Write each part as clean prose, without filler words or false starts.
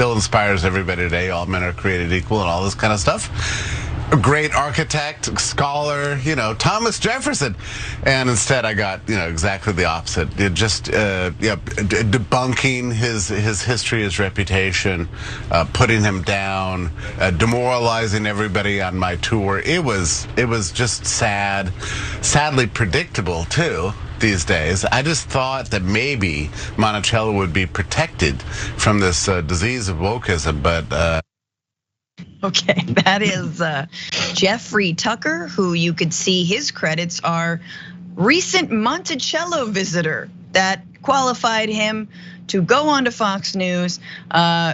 still inspires everybody today. All men are created equal and all this kind of stuff. A great architect, scholar, Thomas Jefferson. And instead I got, exactly the opposite. It just, debunking his history, his reputation, putting him down, demoralizing everybody on my tour. It was just sadly predictable too. These days, I just thought that maybe Monticello would be protected from this disease of wokeism, but Okay, that is Jeffrey Tucker, who you could see his credits are recent Monticello visitor that qualified him to go on to Fox News,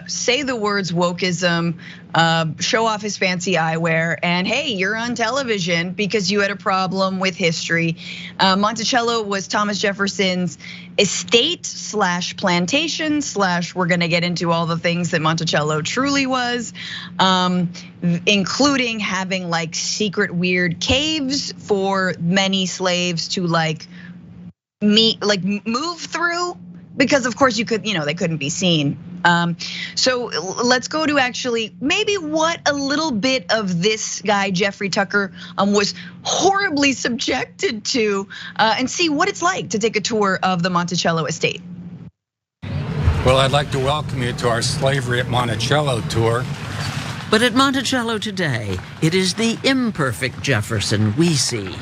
say the words wokeism, show off his fancy eyewear, and hey, you're on television because you had a problem with history. Monticello was Thomas Jefferson's estate / plantation / we're gonna get into all the things that Monticello truly was, including having like secret weird caves for many slaves to move through. Because of course you could, they couldn't be seen. So let's go to actually maybe what a little bit of this guy, Jeffrey Tucker, was horribly subjected to, and see what it's like to take a tour of the Monticello estate. Well, I'd like to welcome you to our Slavery at Monticello tour. But at Monticello today, it is the imperfect Jefferson we see.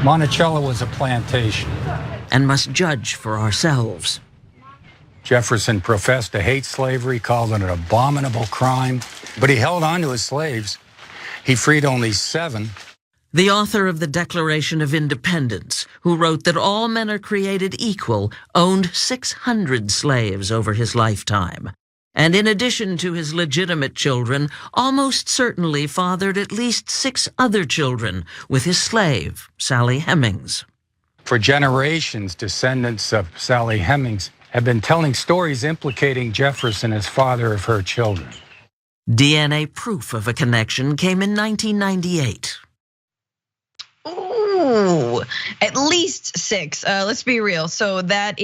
Monticello was a plantation. And must judge for ourselves. Jefferson professed to hate slavery, called it an abominable crime, but he held on to his slaves. He freed only 7. The author of the Declaration of Independence, who wrote that all men are created equal, owned 600 slaves over his lifetime. And in addition to his legitimate children, almost certainly fathered at least 6 other children with his slave, Sally Hemings. For generations, descendants of Sally Hemings have been telling stories implicating Jefferson as father of her children. DNA proof of a connection came in 1998. Ooh, at least 6. Let's be real. So that's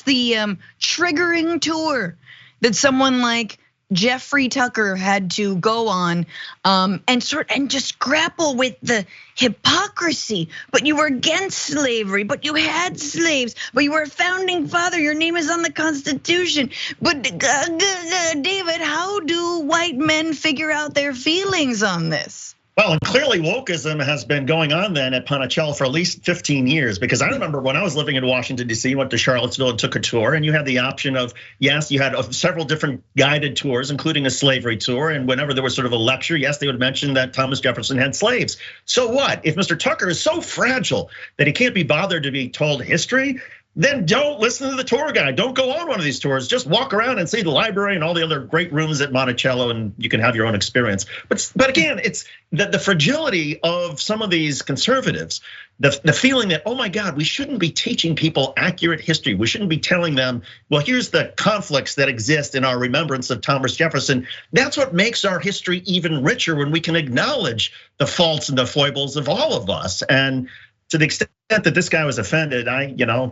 the triggering tour that someone like Jeffrey Tucker had to go on and just grapple with the hypocrisy. But you were against slavery, but you had slaves, but you were a founding father, your name is on the Constitution. But David, how do white men figure out their feelings on this? Well, and clearly wokeism has been going on then at Monticello for at least 15 years, because I remember when I was living in Washington, D.C., went to Charlottesville and took a tour, and you had the option of, yes, you had several different guided tours, including a slavery tour, and whenever there was sort of a lecture, yes, they would mention that Thomas Jefferson had slaves. So what? If Mr. Tucker is so fragile that he can't be bothered to be told history, then don't listen to the tour guide. Don't go on one of these tours. Just walk around and see the library and all the other great rooms at Monticello, and you can have your own experience. But again, it's the fragility of some of these conservatives, the feeling that, oh my God, we shouldn't be teaching people accurate history. We shouldn't be telling them, well, here's the conflicts that exist in our remembrance of Thomas Jefferson. That's what makes our history even richer, when we can acknowledge the faults and the foibles of all of us. And to the extent that this guy was offended,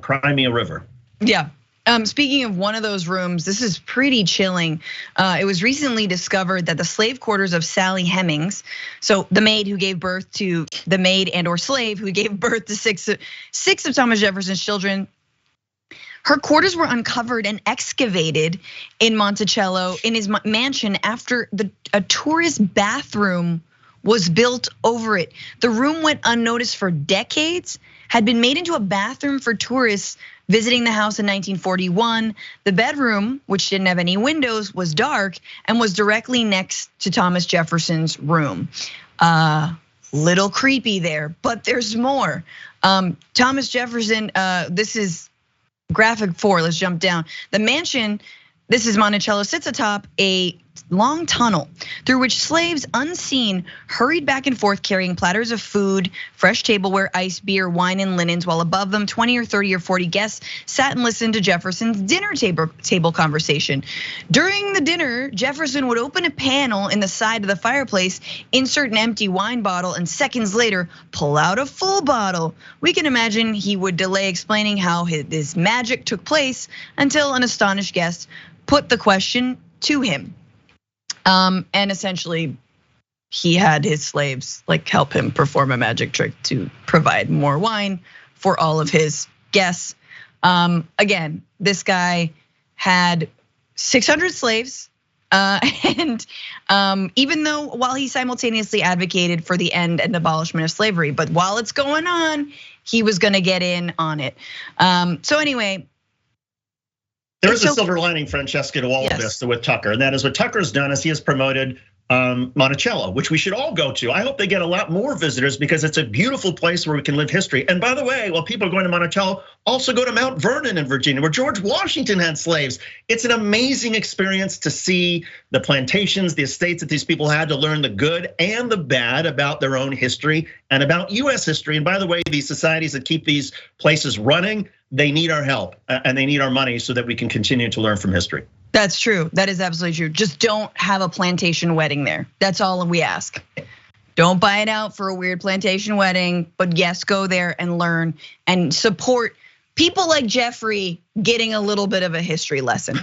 cry me a river. Yeah. Speaking of one of those rooms, this is pretty chilling. It was recently discovered that the slave quarters of Sally Hemings, so the maid who gave birth to the maid and or slave who gave birth to six of Thomas Jefferson's children, her quarters were uncovered and excavated in Monticello in his mansion after a tourist bathroom was built over it. The room went unnoticed for decades, had been made into a bathroom for tourists visiting the house in 1941. The bedroom, which didn't have any windows, was dark and was directly next to Thomas Jefferson's room. Little creepy there, but there's more. Thomas Jefferson, this is graphic 4, let's jump down. The mansion, this is Monticello, sits atop a long tunnel through which slaves unseen hurried back and forth carrying platters of food, fresh tableware, ice, beer, wine, and linens, while above them 20 or 30 or 40 guests sat and listened to Jefferson's dinner table conversation. During the dinner, Jefferson would open a panel in the side of the fireplace, insert an empty wine bottle, and seconds later pull out a full bottle. We can imagine he would delay explaining how his magic took place until an astonished guest put the question to him. And essentially, he had his slaves like help him perform a magic trick to provide more wine for all of his guests. Again, this guy had 600 slaves. And even though while he simultaneously advocated for the end and abolishment of slavery, but while it's going on, he was gonna get in on it. So anyway. There is a silver lining, Francesca, to all of this with Tucker, and that is what Tucker's done is he has promoted Monticello, which we should all go to. I hope they get a lot more visitors because it's a beautiful place where we can live history. And by the way, while people are going to Monticello, also go to Mount Vernon in Virginia, where George Washington had slaves. It's an amazing experience to see the plantations, the estates that these people had, to learn the good and the bad about their own history and about US history. And by the way, these societies that keep these places running, they need our help and they need our money so that we can continue to learn from history. That's true. That is absolutely true. Just don't have a plantation wedding there. That's all we ask. Don't buy it out for a weird plantation wedding, but yes, go there and learn and support people like Jeffrey getting a little bit of a history lesson.